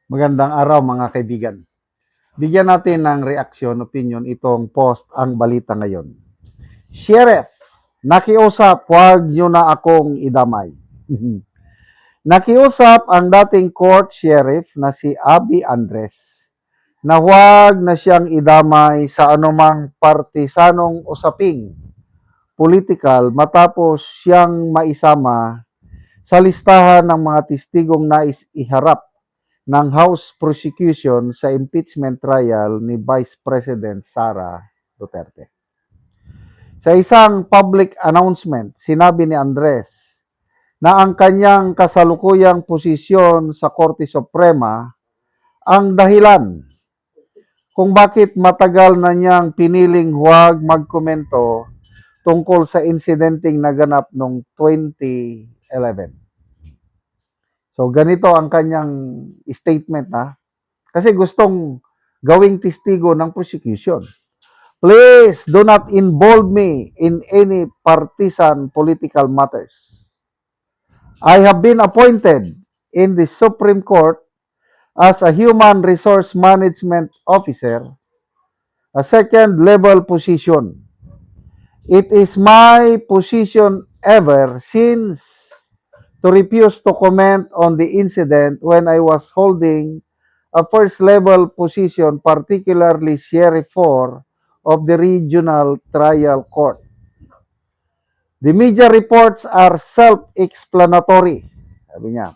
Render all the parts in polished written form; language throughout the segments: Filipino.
Magandang araw mga kaibigan. Bigyan natin ng reaksyon, opinion itong post ang balita ngayon. Sheriff, nakiusap, huwag nyo na akong idamay. Nakiusap ang dating court sheriff na si Abby Andres na huwag na siyang idamay sa anumang partisanong usaping politikal matapos siyang maisama sa listahan ng mga testigong nais iharap ng House prosecution sa impeachment trial ni Vice President Sara Duterte. Sa isang public announcement, sinabi ni Andres na ang kanyang kasalukuyang posisyon sa Korte Suprema ang dahilan kung bakit matagal na niyang piniling huwag magkomento tungkol sa insidenteng naganap noong 2011. So ganito ang kanyang statement kasi gustong gawing testigo ng prosecution. Please do not involve me in any partisan political matters. I have been appointed in the Supreme Court as a Human Resource Management Officer, a second level position. It is my position ever since to refuse to comment on the incident when I was holding a first level position, particularly Sheriff 4 of the Regional Trial Court. The media reports are self-explanatory. Sabi niya.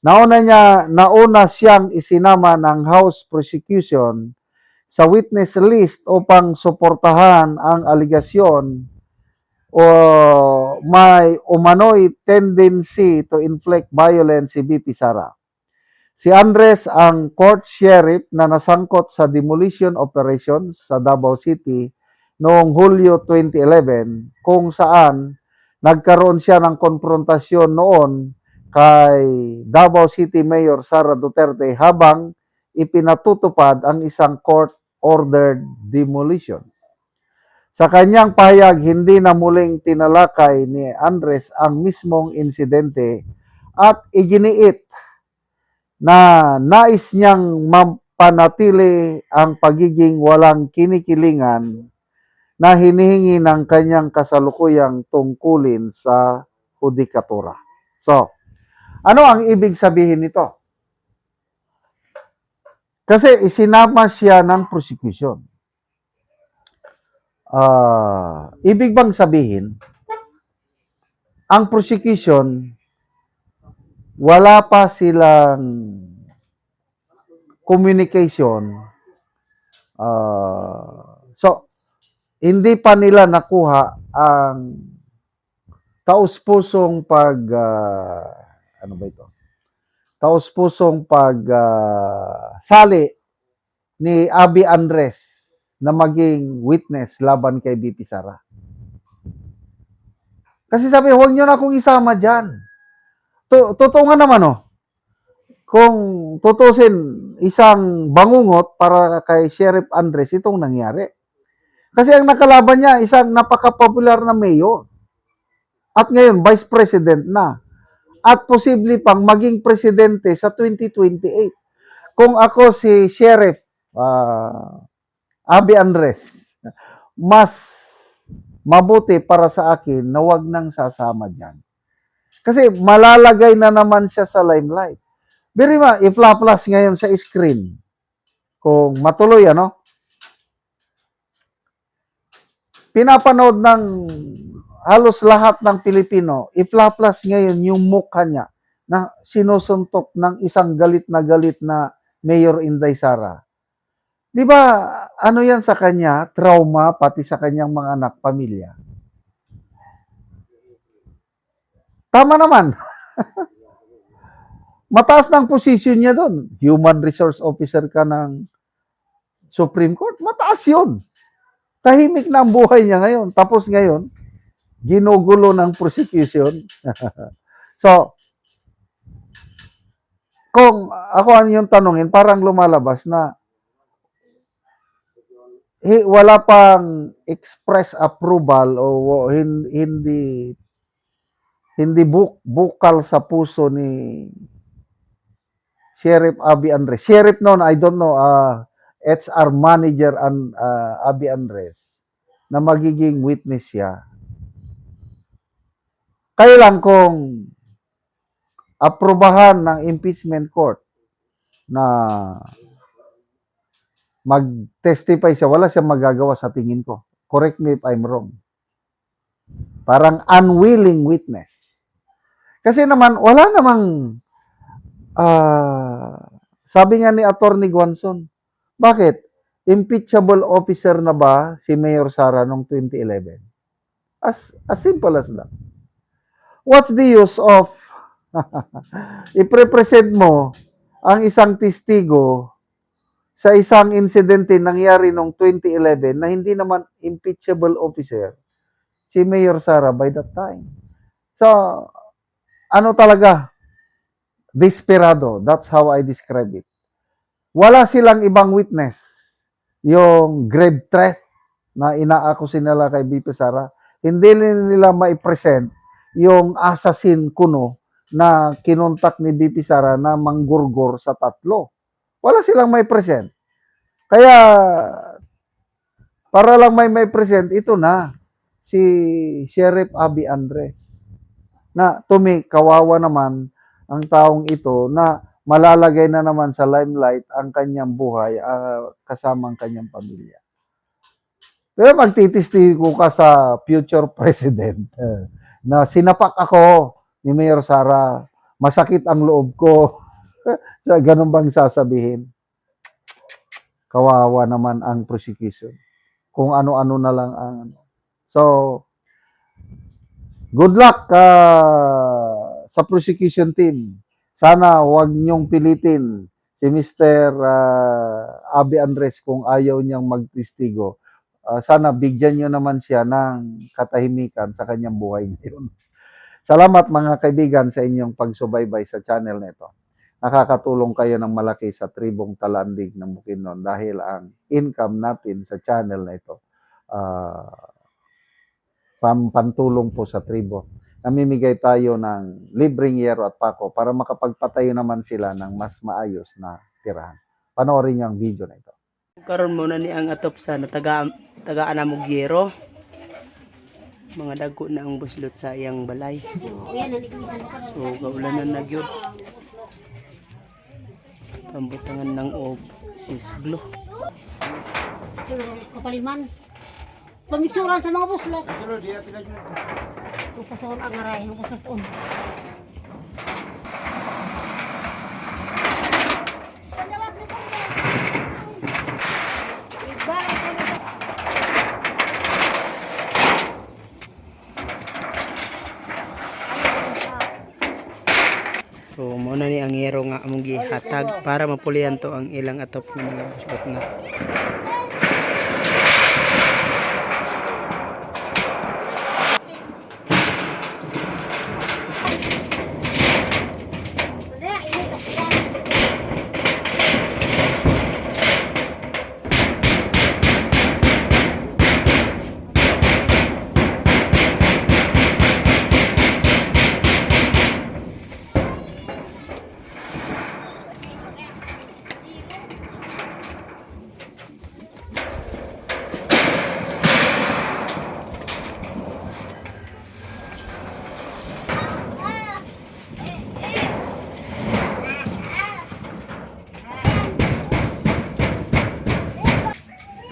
Nauna siyang isinama ng House prosecution sa witness list upang suportahan ang aligasyon o may umano'y tendency to inflict violence si BP Sara. Si Andres ang court sheriff na nasangkot sa demolition operations sa Davao City noong Hulyo 2011 kung saan nagkaroon siya ng konfrontasyon noon kay Davao City Mayor Sara Duterte habang ipinatutupad ang isang court-ordered demolition. Sa kanyang pahayag, hindi na muling tinalakay ni Andres ang mismong insidente at iginiit na nais niyang mapanatili ang pagiging walang kinikilingan na hinihingi ng kanyang kasalukuyang tungkulin sa hudikatura. So, ano ang ibig sabihin nito? Kasi isinama siya ng prosecution. Ibig bang sabihin, ang prosecution, wala pa silang communication. So, hindi pa nila nakuha ang taus-pusong ano ba ito? Taus-pusong sali ni Abby Andres na maging witness laban kay BP Sara. Kasi sabi, huwag nyo na akong isama dyan. Totoo nga naman, kung tutusin isang bangungot para kay Sheriff Andres, itong nangyari. Kasi ang nakalaban niya, isang napaka-popular na mayor. At ngayon, vice president na. At posible pang maging presidente sa 2028. Kung ako si Sheriff Abby Andres, mas mabuti para sa akin na wag nang sasama dyan. Kasi malalagay na naman siya sa limelight. Very ma, i-flash ngayon sa screen. Kung matuloy, pinapanood ng halos lahat ng Pilipino, i-flash ngayon yung mukha niya na sinusuntok ng isang galit na Mayor Inday Sara. Di ba, ano yan sa kanya, trauma, pati sa kanyang mga anak, pamilya. Tama naman. Mataas ng posisyon niya doon. Human Resource Officer ka ng Supreme Court, mataas yun. Tahimik na ang buhay niya ngayon. Tapos ngayon, ginugulo ng prosecution. So, kung ako ano yung tanungin, parang lumalabas na wala pang express approval o hindi bukal sa puso ni Sheriff Abby Andres. Sheriff noon, I don't know, HR manager and Abby Andres na magiging witness siya. Kailan kung aprobahan ng impeachment court na mag-testify siya, wala siyang magagawa sa tingin ko. Correct me if I'm wrong. Parang unwilling witness. Kasi naman, wala namang, sabi nga ni Attorney Guanzon, bakit? Impeachable officer na ba si Mayor Sara noong 2011? As simple as that. What's the use of i-represent mo ang isang testigo sa isang insidente nangyari noong 2011 na hindi naman impeachable officer si Mayor Sara by that time. So, ano talaga? Desperado. That's how I describe it. Wala silang ibang witness. Yung grave threat na inaakusin nila kay BP Sara, hindi nila ma-present yung assassin kuno na kinontak ni BP Sara na manggurgur sa tatlo. Wala silang may-present. Kaya, para lang may present, ito na, si Sheriff Abby Andres. Na, kawawa naman ang taong ito na malalagay na naman sa limelight ang kanyang buhay kasama ang kanyang pamilya. Pero magtitistigo ka sa future president na sinapak ako ni Mayor Sara, masakit ang loob ko. Ganun bang sasabihin? Kawawa naman ang prosecution. Kung ano-ano na lang ang ano. So, good luck sa prosecution team. Sana huwag niyong pilitin si Mr. Abby Andres kung ayaw niyang magtestigo. Sana bigyan niyo naman siya ng katahimikan sa kanyang buhay ngayon. Salamat mga kaibigan sa inyong pagsubaybay sa channel na ito. Nakakatulong kayo ng malaki sa tribong Talandig ng Bukidnon dahil ang income natin sa channel na ito pantulong po sa tribo. Namimigay tayo ng libreng yero at pako para makapagpatayo naman sila ng mas maayos na tirahan. Panoorin niyo ang video na ito. Karon mo na ni ang atop sa tagaan na mong yero. Mga dagko na ang buslot sa iyang balay. So kaulanan na gyud. Pambutangan ng og sisglo. Kapaliman. Pamisuran sa mga buslot. Pasoon ang aray, ang buslot doon. So mo na ni ang yero nga among gihatag para mapulian to ang ilang atop ng mga buslot na.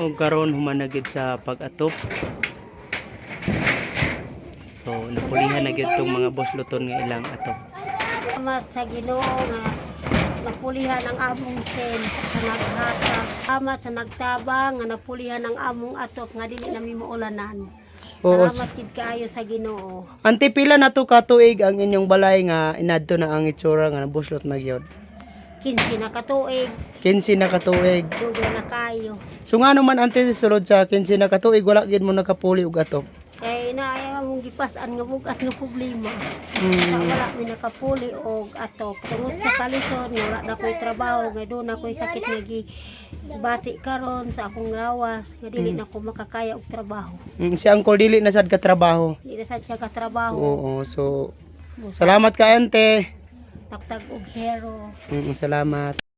O karon humanagid sa pag-atop. So napulihan na gyud tong mga bosloton nga ilang atop. Salamat sa Ginoo nga napulihan ang among sen sa naghatag. Salamat sa nagtabang nga napulihan ang among atop nga dili nami maulanan. Oo. Salamat gid kaayo sa Ginoo. Ante pila na to ka tuig ang inyong balay nga inadto na ang itsura nga buslot na gyud. 15 na katuig, 15 na ka tuig. dugay na kayo. So nga naman ante sulod sa 15 na ka tuig wala gyud mo nakapuli og atop. Kay naaya mong gipas-an nga bugat nga problema. Sa wala mi nakapuli og atop. Tungod sa kalisod nga wala na ko'y trabaho, nga doon na ko'y sakit nga bati karon sa akong lawas, nga dili na ko makakaya og trabaho. Si Uncle dili na sad ka trabaho. Dili na sad siya ka trabaho. Oo, so salamat ka ante. Tagtag og hero. Salamat.